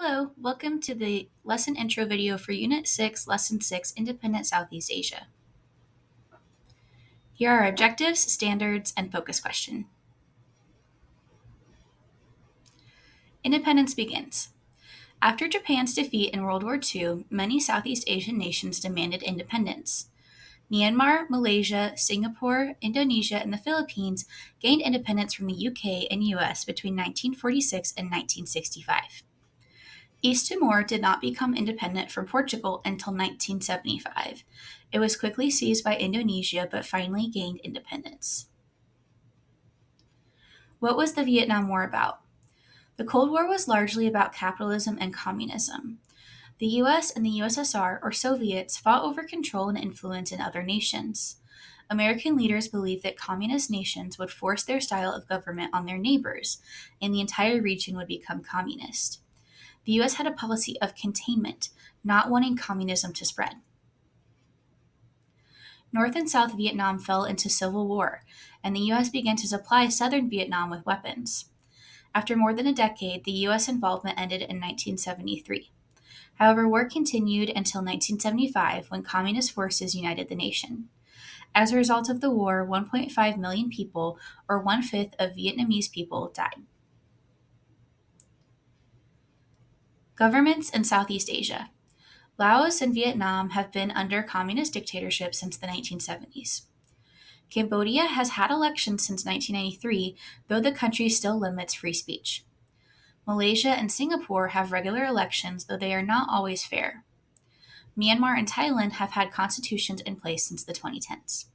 Hello, welcome to the lesson intro video for Unit 6, Lesson 6, Independent Southeast Asia. Here are objectives, standards, and focus question. Independence begins. After Japan's defeat in World War II, many Southeast Asian nations demanded independence. Myanmar, Malaysia, Singapore, Indonesia, and the Philippines gained independence from the UK and US between 1946 and 1965. East Timor did not become independent from Portugal until 1975. It was quickly seized by Indonesia but finally gained independence. What was the Vietnam War about? The Cold War was largely about capitalism and communism. The US and the USSR, or Soviets, fought over control and influence in other nations. American leaders believed that communist nations would force their style of government on their neighbors, and the entire region would become communist. The US had a policy of containment, not wanting communism to spread. North and South Vietnam fell into civil war, and the US began to supply southern Vietnam with weapons. After more than a decade, the US involvement ended in 1973. However, war continued until 1975 when communist forces united the nation. As a result of the war, 1.5 million people, or one-fifth of Vietnamese people, died. Governments in Southeast Asia. Laos and Vietnam have been under communist dictatorship since the 1970s. Cambodia has had elections since 1993, though the country still limits free speech. Malaysia and Singapore have regular elections, though they are not always fair. Myanmar and Thailand have had constitutions in place since the 2010s.